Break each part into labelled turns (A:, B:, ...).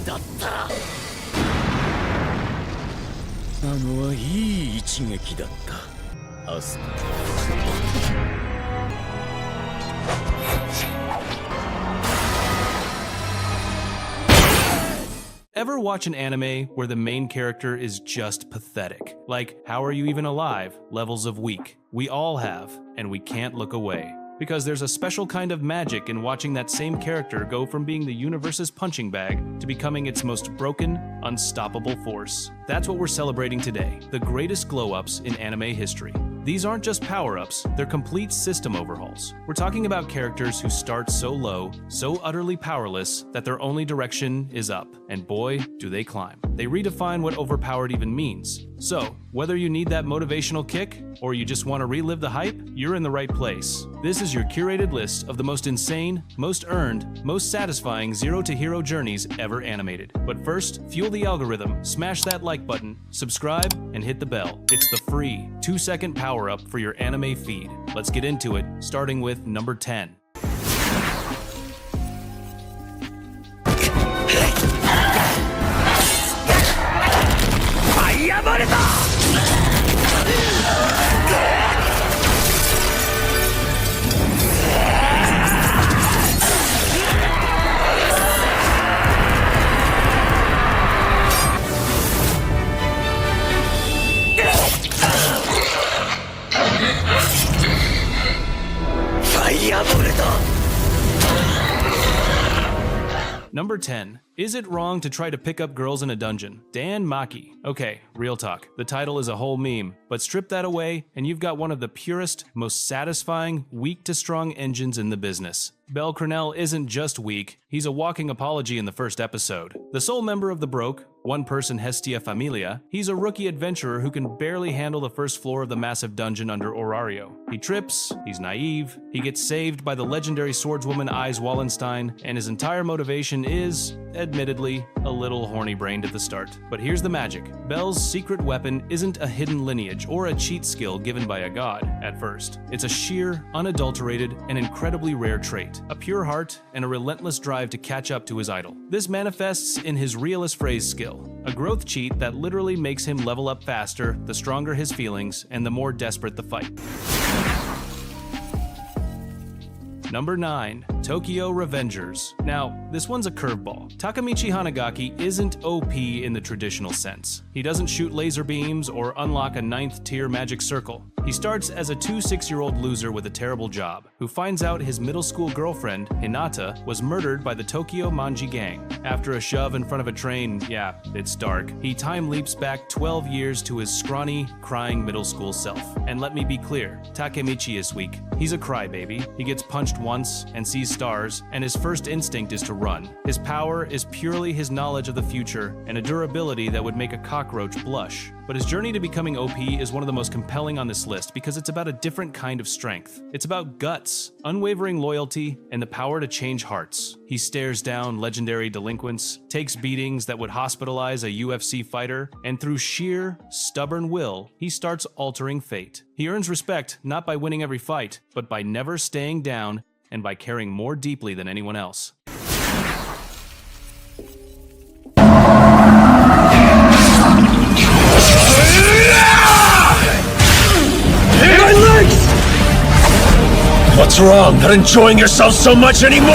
A: だったあのはいい一撃だったアスカ
B: Ever watch an anime where the main character is just pathetic? Like, how are you even alive? Levels of weak. We all have, and we can't look away. Because there's a special kind of magic in watching that same character go from being the universe's punching bag to becoming its most broken, unstoppable force. That's what we're celebrating today, the greatest glow-ups in anime history. These aren't just power-ups, they're complete system overhauls. We're talking about characters who start so low, so utterly powerless, that their only direction is up. And boy, do they climb. They redefine what overpowered even means. So, whether you need that motivational kick, or you just want to relive the hype, you're in the right place. This is your curated list of the most insane, most earned, most satisfying zero-to-hero journeys ever animated. But first, fuel the algorithm, smash that like button, subscribe, and hit the bell. It's the free 2-second power-up for your anime feed. Let's get into it, starting with number 10. Number 10. Is it wrong to try to pick up girls in a dungeon? Dan Maki. Okay, real talk. The title is a whole meme, but strip that away and you've got one of the purest, most satisfying, weak to strong engines in the business. Bel Cornell isn't just weak, he's a walking apology in the first episode. The sole member of the Broke, one-person Hestia Familia, he's a rookie adventurer who can barely handle the first floor of the massive dungeon under Orario. He trips, he's naive, he gets saved by the legendary swordswoman Eyes Wallenstein, and his entire motivation is, admittedly, a little horny-brained at the start. But here's the magic. Bel's secret weapon isn't a hidden lineage or a cheat skill given by a god at first. It's a sheer, unadulterated, and incredibly rare trait. A pure heart and a relentless drive to catch up to his idol. This manifests in his realist phrase skill, a growth cheat that literally makes him level up faster the stronger his feelings and the more desperate the fight. Number 9. Tokyo Revengers. Now, this one's a curveball. Takamichi Hanagaki isn't OP in the traditional sense. He doesn't shoot laser beams or unlock a 9th tier magic circle. He starts as a 6-year-old loser with a terrible job, who finds out his middle school girlfriend, Hinata, was murdered by the Tokyo Manji gang. After a shove in front of a train, yeah, it's dark, he time leaps back 12 years to his scrawny, crying middle school self. And let me be clear, Takemichi is weak. He's a crybaby. He gets punched once and sees stars, and his first instinct is to run. His power is purely his knowledge of the future and a durability that would make a cockroach blush. But his journey to becoming OP is one of the most compelling on this list because it's about a different kind of strength. It's about guts, unwavering loyalty, and the power to change hearts. He stares down legendary delinquents, takes beatings that would hospitalize a UFC fighter, and through sheer, stubborn will, he starts altering fate. He earns respect not by winning every fight, but by never staying down and by caring more deeply than anyone else.
A: What's wrong? Not enjoying yourself so much anymore?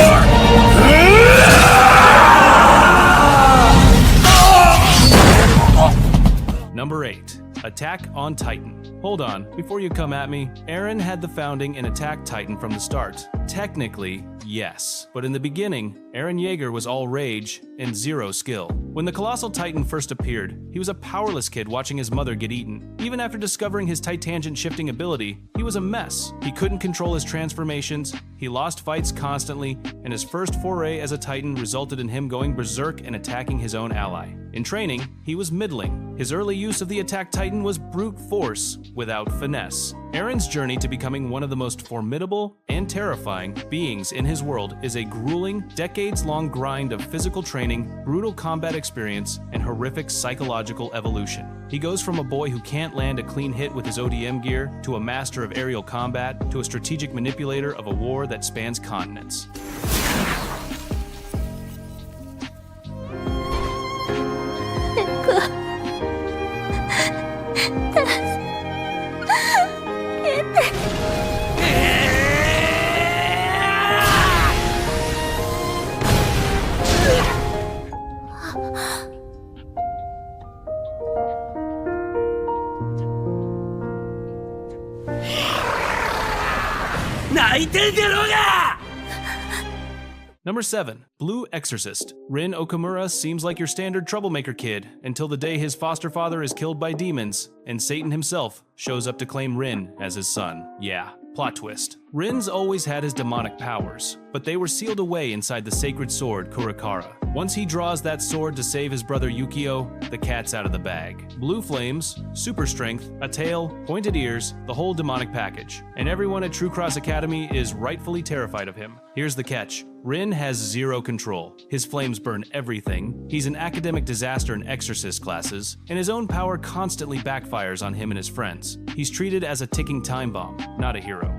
B: Number 8. Attack on Titan. Hold on, before you come at me, Eren had the founding in Attack Titan from the start. Technically, yes. But in the beginning, Eren Yeager was all rage and zero skill. When the Colossal Titan first appeared, he was a powerless kid watching his mother get eaten. Even after discovering his titangent shifting ability, he was a mess. He couldn't control his transformations, he lost fights constantly, and his first foray as a Titan resulted in him going berserk and attacking his own ally. In training, he was middling. His early use of the Attack Titan was brute force without finesse. Eren's journey to becoming one of the most formidable and terrifying beings in his world is a grueling, decades-long grind of physical training, brutal combat experience, and horrific psychological evolution. He goes from a boy who can't land a clean hit with his ODM gear, to a master of aerial combat, to a strategic manipulator of a war that spans continents.
A: いてんだろうが
B: Number 7. Blue Exorcist. Rin Okamura seems like your standard troublemaker kid until the day his foster father is killed by demons and Satan himself shows up to claim Rin as his son. Yeah, plot twist. Rin's always had his demonic powers, but they were sealed away inside the sacred sword Kurakara. Once he draws that sword to save his brother Yukio, the cat's out of the bag. Blue flames, super strength, a tail, pointed ears, the whole demonic package. And everyone at True Cross Academy is rightfully terrified of him. Here's the catch. Rin has zero control. His flames burn everything, he's an academic disaster in exorcist classes, and his own power constantly backfires on him and his friends. He's treated as a ticking time bomb, not a hero.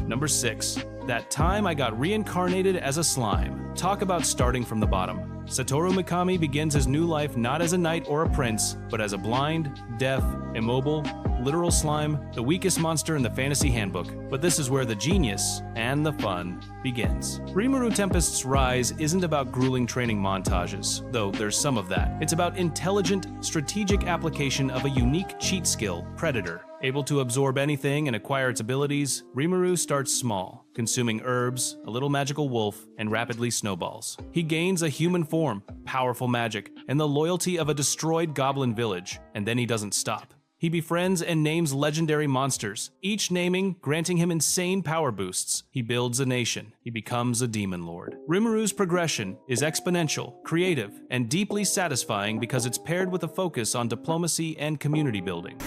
B: Number 6. That time I got reincarnated as a slime. Talk about starting from the bottom. Satoru Mikami begins his new life not as a knight or a prince, but as a blind, deaf, immobile, literal slime, the weakest monster in the fantasy handbook. But this is where the genius and the fun begins. Rimuru Tempest's rise isn't about grueling training montages, though there's some of that. It's about intelligent, strategic application of a unique cheat skill, Predator. Able to absorb anything and acquire its abilities, Rimuru starts small, consuming herbs, a little magical wolf, and rapidly snowballs. He gains a human form, powerful magic, and the loyalty of a destroyed goblin village, and then he doesn't stop. He befriends and names legendary monsters, each naming granting him insane power boosts. He builds a nation. He becomes a demon lord. Rimuru's progression is exponential, creative, and deeply satisfying because it's paired with a focus on diplomacy and community building.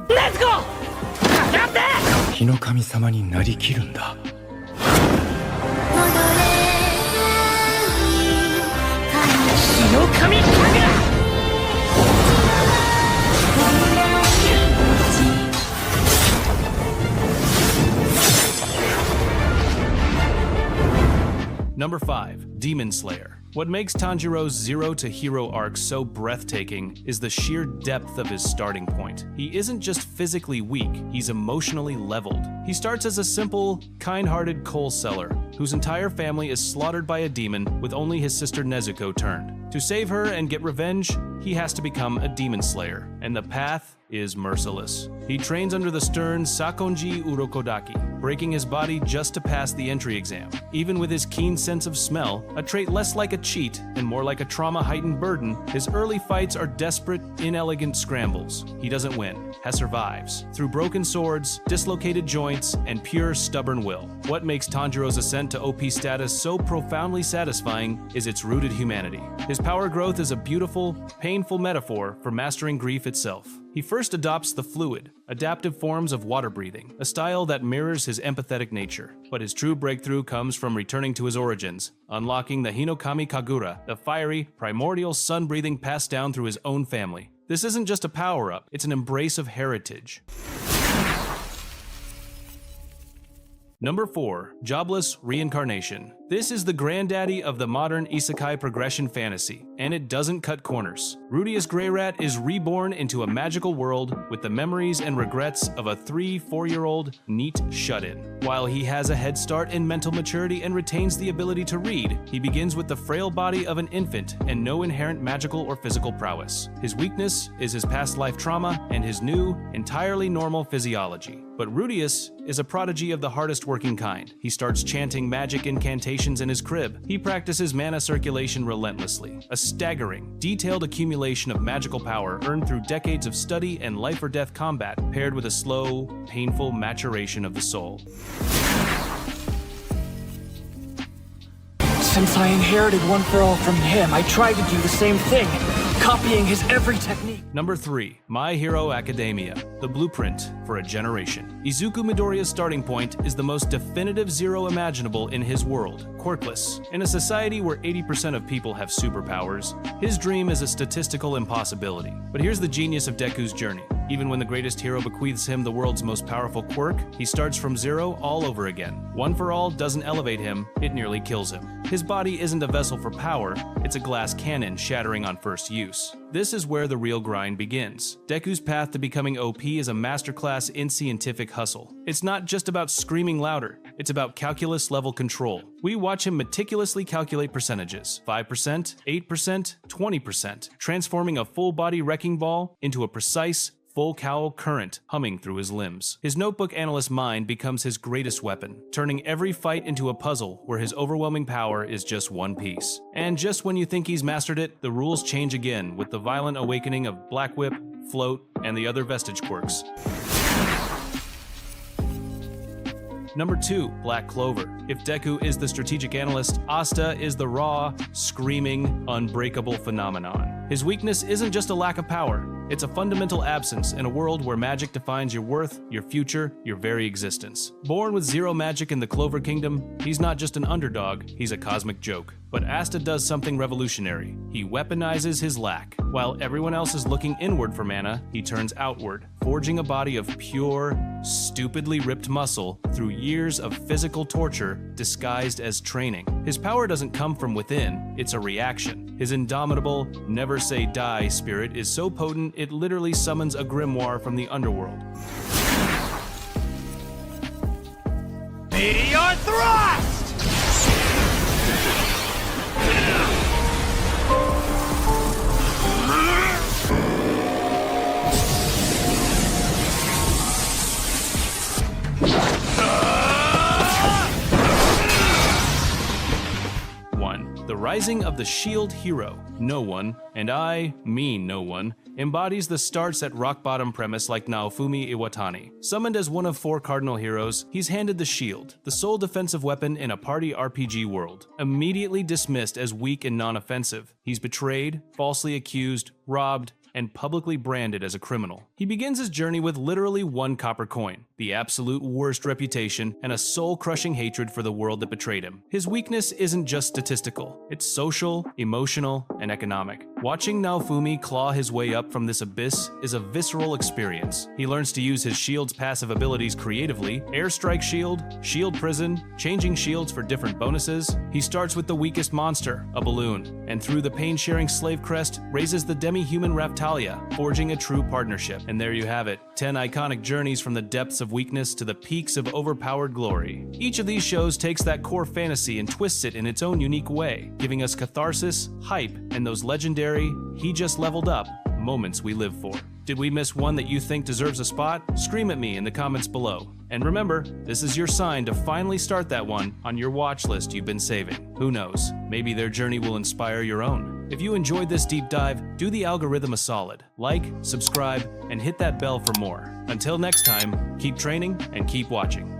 A: Let's go! 日の神様になりきるんだ
B: Number 5. Demon Slayer. What makes Tanjiro's zero to hero arc so breathtaking is the sheer depth of his starting point. He isn't just physically weak, he's emotionally leveled. He starts as a simple, kind-hearted coal seller, whose entire family is slaughtered by a demon with only his sister Nezuko turned. To save her and get revenge, he has to become a demon slayer, and the path is merciless. He trains under the stern Sakonji Urokodaki, breaking his body just to pass the entry exam. Even with his keen sense of smell, a trait less like a cheat and more like a trauma-heightened burden, his early fights are desperate, inelegant scrambles. He doesn't win, he survives, through broken swords, dislocated joints, and pure stubborn will. What makes Tanjiro's ascent to OP status so profoundly satisfying is its rooted humanity. His power growth is a beautiful, painful metaphor for mastering grief itself. He first adopts the fluid, adaptive forms of water breathing, a style that mirrors his empathetic nature. But his true breakthrough comes from returning to his origins, unlocking the Hinokami Kagura, the fiery, primordial sun-breathing passed down through his own family. This isn't just a power-up, it's an embrace of heritage. Number 4. Jobless Reincarnation. This is the granddaddy of the modern isekai progression fantasy, and it doesn't cut corners. Rudius Greyrat is reborn into a magical world with the memories and regrets of a 3-4-year-old neat shut-in. While he has a head start in mental maturity and retains the ability to read, he begins with the frail body of an infant and no inherent magical or physical prowess. His weakness is his past life trauma and his new, entirely normal physiology. But Rudius is a prodigy of the hardest working kind. He starts chanting magic incantations in his crib. He practices mana circulation relentlessly, a staggering, detailed accumulation of magical power earned through decades of study and life or death combat, paired with a slow, painful maturation of the soul.
C: Since I inherited One for All from him, I tried to do the same thing, copying his every technique.
B: Number 3. My Hero Academia, the blueprint for a generation. Izuku Midoriya's starting point is the most definitive zero imaginable in his world, quirkless. In a society where 80% of people have superpowers, his dream is a statistical impossibility. But here's the genius of Deku's journey. Even when the greatest hero bequeaths him the world's most powerful quirk, he starts from zero all over again. One for all doesn't elevate him, it nearly kills him. His body isn't a vessel for power, it's a glass cannon shattering on first use. This is where the real grind begins. Deku's path to becoming OP is a masterclass in scientific hustle. It's not just about screaming louder, it's about calculus-level control. We watch him meticulously calculate percentages, 5%, 8%, 20%, transforming a full-body wrecking ball into a precise, full cowl current humming through his limbs. His notebook analyst mind becomes his greatest weapon, turning every fight into a puzzle where his overwhelming power is just one piece. And just when you think he's mastered it, the rules change again with the violent awakening of Black Whip, Float, and the other vestige quirks. Number 2, Black Clover. If Deku is the strategic analyst, Asta is the raw, screaming, unbreakable phenomenon. His weakness isn't just a lack of power, it's a fundamental absence in a world where magic defines your worth, your future, your very existence. Born with zero magic in the Clover Kingdom, he's not just an underdog, he's a cosmic joke. But Asta does something revolutionary. He weaponizes his lack. While everyone else is looking inward for mana, he turns outward, forging a body of pure, stupidly ripped muscle through years of physical torture disguised as training. His power doesn't come from within, it's a reaction. His indomitable, never say die spirit is so potent it literally summons a grimoire from the underworld.
A: Meteor Thrust!
B: The rising of the shield hero. No one, and I mean no one, embodies the starts at rock bottom premise like Naofumi Iwatani. Summoned as one of 4 cardinal heroes, he's handed the shield, the sole defensive weapon in a party RPG world. Immediately dismissed as weak and non-offensive, he's betrayed, falsely accused, robbed, and publicly branded as a criminal. He begins his journey with literally 1 copper coin, the absolute worst reputation, and a soul-crushing hatred for the world that betrayed him. His weakness isn't just statistical, it's social, emotional, and economic. Watching Naofumi claw his way up from this abyss is a visceral experience. He learns to use his shield's passive abilities creatively: airstrike shield, shield prison, changing shields for different bonuses. He starts with the weakest monster, a balloon, and through the pain-sharing slave crest, raises the demi-human Raftalia, forging a true partnership. And there you have it, 10 iconic journeys from the depths of weakness to the peaks of overpowered glory. Each of these shows takes that core fantasy and twists it in its own unique way, giving us catharsis, hype, and those legendary, he just leveled up moments we live for. Did we miss one that you think deserves a spot? Scream at me in the comments below. And remember, this is your sign to finally start that one on your watch list you've been saving. Who knows, maybe their journey will inspire your own. If you enjoyed this deep dive, do the algorithm a solid. Like, subscribe, and hit that bell for more. Until next time, keep training and keep watching.